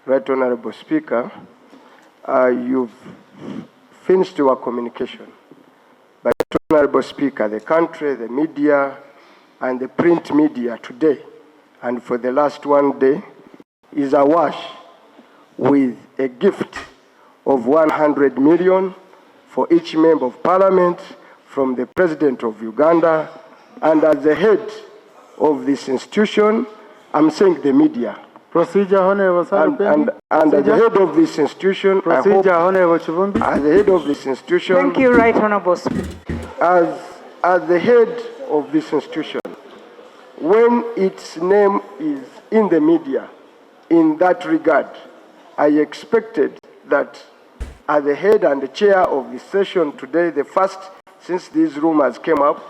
Right Honorable Speaker, you've finished your communication. But Honorable Speaker, the country, the media, and the print media today, and for the last one day, is awash with a gift of 100 million for each member of parliament from the President of Uganda, and as the head of this institution, I'm saying the media. Procedure, Honorable And as the head of this institution, Procedure, Honorable Chivumbi. As the head of this institution, Thank you, Right Honorable Speaker. As the head of this institution, when its name is in the media, in that regard, I expected that as the head and the chair of the session today, the first since these rumors came out,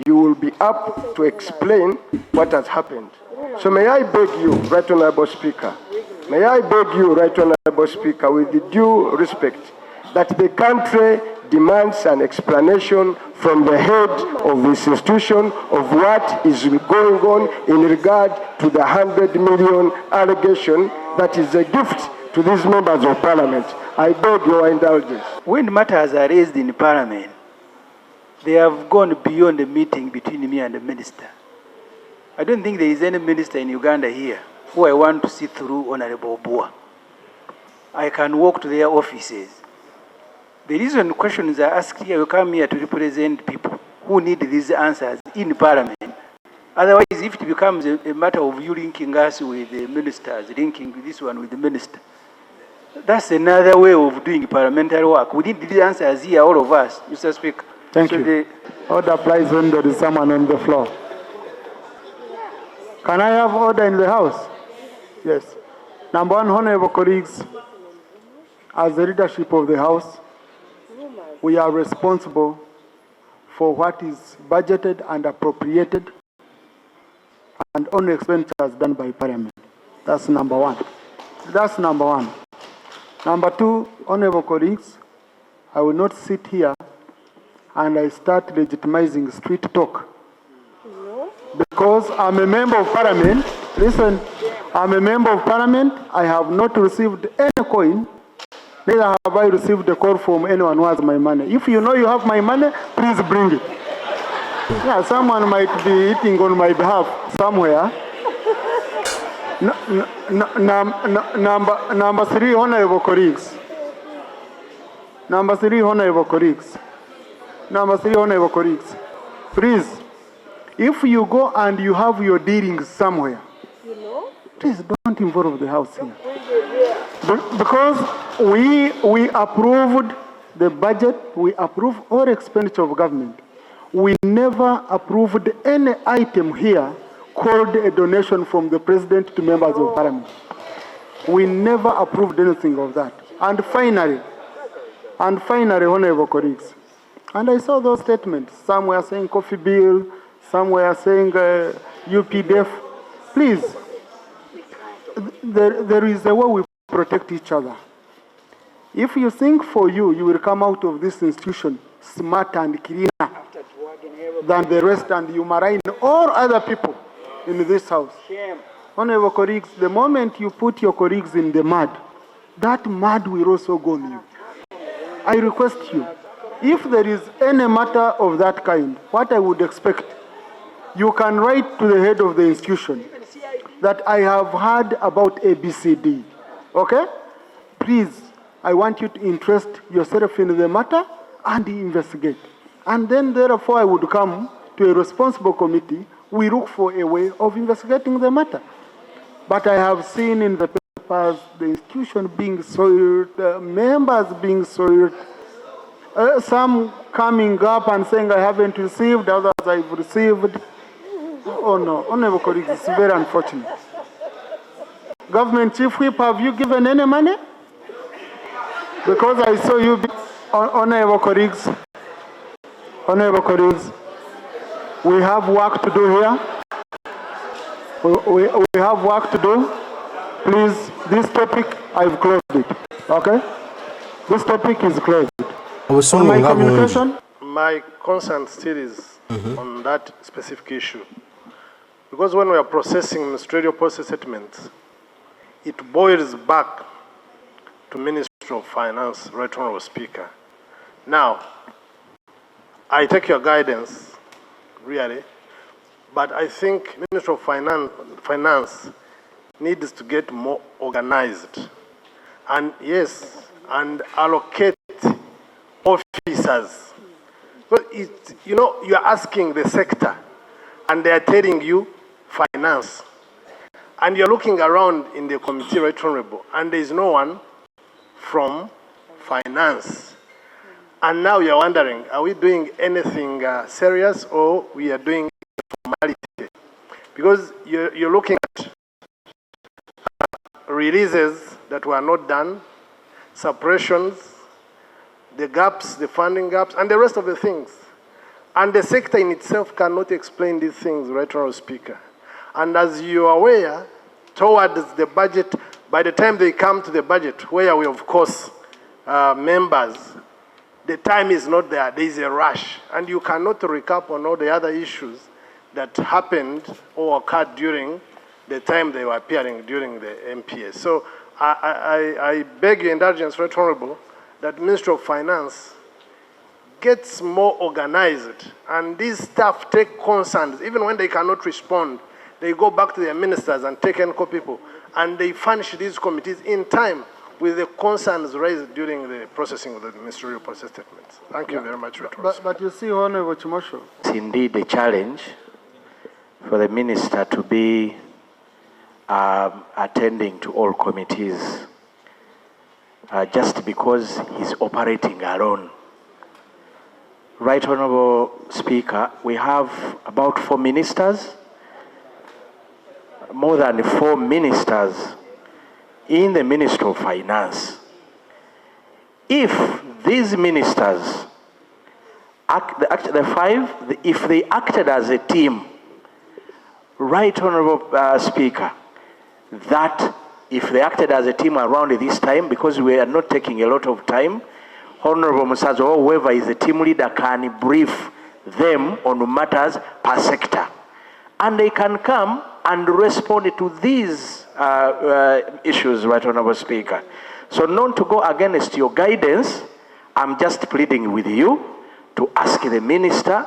you will be up to explain what has happened. So may I beg you, Right Honorable Speaker, may I beg you, Right Honorable Speaker, with the due respect, that the country demands an explanation from the head of this institution of what is going on in regard to the 100 million allegation that is a gift to these members of parliament. I beg your indulgence. When matters are raised in parliament, they have gone beyond the meeting between me and the minister. I don't think there is any minister in Uganda here who I want to see through Honorable Bua. I can walk to their offices. The reason questions are asked here, you come here to represent people who need these answers in parliament. Otherwise, if it becomes a matter of you linking us with the ministers, linking this one with the minister, that's another way of doing parliamentary work. We need these answers here, all of us, Mr. Speaker. Thank you. Order applies when there is someone on the floor. Can I have order in the House? Yes. Number one, honorable colleagues, as the leadership of the House, we are responsible for what is budgeted and appropriated and only expenditures done by Parliament. That's number one. That's number one. Number two, honorable colleagues, I will not sit here and I start legitimizing street talk. Because I'm a member of Parliament. Listen, I'm a member of Parliament. I have not received any coin. Neither have I received a call from anyone who has my money. If you know you have my money, please bring it. Yeah, someone might be eating on my behalf somewhere. Number three, honorable colleagues. Number three, honorable colleagues. Number three, honorable colleagues. Please, if you go and you have your dealings somewhere, please don't involve the House here. Because we approved the budget, we approved all expenditure of government. We never approved any item here called a donation from the President to members of Parliament. We never approved anything of that. And finally, honorable colleagues, and I saw those statements. Some were saying coffee bill, some were saying UPDF. Please, there is a way we protect each other. If you think for you will come out of this institution smarter and cleaner than the rest, and you marine all other people in this House. Honorable colleagues, the moment you put your colleagues in the mud, that mud will also go on you. I request you, if there is any matter of that kind, what I would expect, you can write to the head of the institution that I have heard about ABCD. Okay? Please, I want you to interest yourself in the matter and investigate. And then therefore I would come to a responsible committee. We look for a way of investigating the matter. But I have seen in the papers the institution being soiled, members being soiled, some coming up and saying I haven't received, others I've received. Oh no, honorable colleagues, it's very unfortunate. Government Chief Whip, have you given any money? Because I saw you, honorable colleagues, we have work to do here. We have work to do. Please, this topic, I've closed it. Okay? This topic is closed. On my communication, my concern still is on that specific issue. Because when we are processing ministerial policy statements, it boils back to Ministry of Finance, Right Honorable Speaker. Now, I take your guidance, really, but I think Ministry of Finance needs to get more organized. And yes, and allocate officers. But you know, you're asking the sector, and they are telling you finance. And you're looking around in the committee, Right Honorable, and there's no one from finance. And now you're wondering, are we doing anything serious, or we are doing formality? Because you're looking at releases that were not done, suppressions, the gaps, the funding gaps, and the rest of the things. And the sector in itself cannot explain these things, Right Honorable Speaker. And as you are aware, towards the budget, by the time they come to the budget, where we, of course, members, the time is not there. There is a rush. And you cannot recap on all the other issues that happened or occurred during the time they were appearing during the MPS. So I beg your indulgence, Right Honorable, that Ministry of Finance gets more organized, and these staff take concerns. Even when they cannot respond, they go back to their ministers and take ENCO people, and they furnish these committees in time with the concerns raised during the processing of the ministerial process statements. Thank you very much, Right Honorable. But you see, Honorable Chimosho. It's indeed a challenge for the minister to be attending to all committees just because he's operating alone. Right Honorable Speaker, we have about 4 ministers, more than 4 ministers in the Ministry of Finance. If these ministers, the 5, if they acted as a team, Right Honorable Speaker, that if they acted as a team around this time, because we are not taking a lot of time, Honorable Musazo or whoever is the team leader can brief them on matters per sector. And they can come and respond to these issues, Right Honorable Speaker. So not to go against your guidance, I'm just pleading with you to ask the minister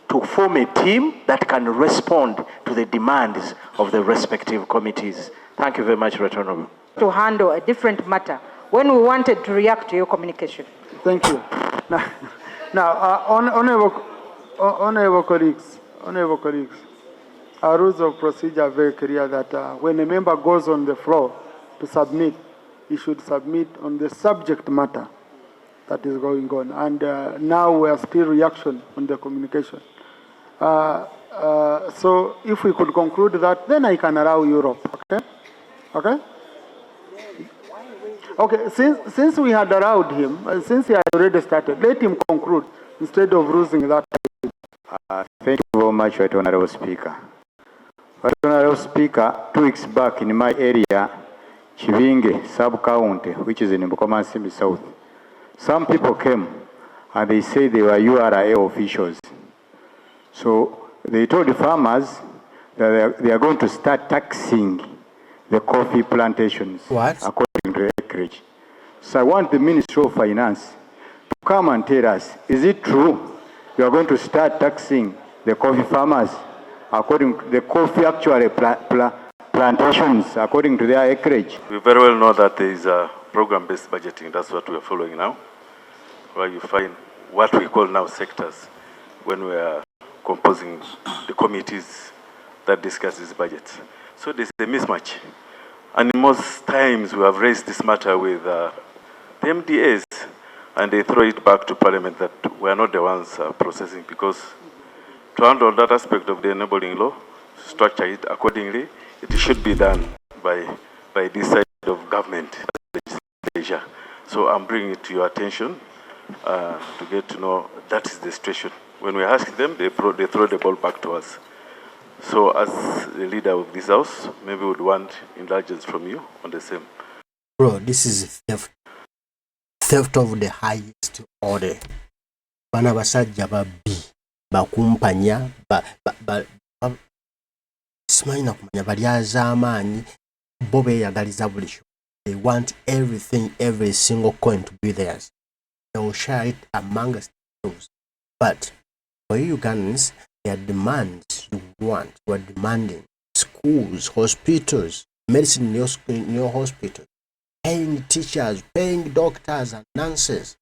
to form a team that can respond to the demands of the respective committees. Thank you very much, Right Honorable. To handle a different matter when we wanted to react to your communication. Thank you. Now, honorable colleagues, our rules of procedure are very clear that when a member goes on the floor to submit, he should submit on the subject matter that is going on. And now we are still reaction on the communication. So if we could conclude that, then I can allow Europe. Okay? Okay? Okay, since we had allowed him, since he had already started, let him conclude instead of losing that time. Thank you very much, Right Honorable Speaker. Right Honorable Speaker, 2 weeks back in my area, Chivinge sub-county, which is in Bukomansimbi South, some people came and they said they were URA officials. So they told the farmers that they are going to start taxing the coffee plantations. What? According to the acreage. So I want the Ministry of Finance to come and tell us, is it true you are going to start taxing the coffee farmers according to the coffee actually plantations according to their acreage? We very well know that there is a program-based budgeting. That's what we are following now, where you find what we call now sectors when we are composing the committees that discuss this budget. So there's a mismatch. And most times we have raised this matter with the MDAs, and they throw it back to Parliament that we are not the ones processing, because to handle that aspect of the enabling law, structure it accordingly, it should be done by this side of government, legislature. So I'm bringing it to your attention to get to know that is the situation. When we ask them, they throw the ball back to us. So as the leader of this house, maybe we would want indulgence from you on the same. Bro, this is theft. Theft of the highest order. Bana basajja babbi bakumpanya simanyi na kumanya bali azaamaanyi bo beeyagaliza buli kimu. They want everything, every single coin to be theirs. They will share it amongst themselves. But for you Ugandans, there are demands you want. You are demanding schools, hospitals, medicine in your hospital, paying teachers, paying doctors and nurses.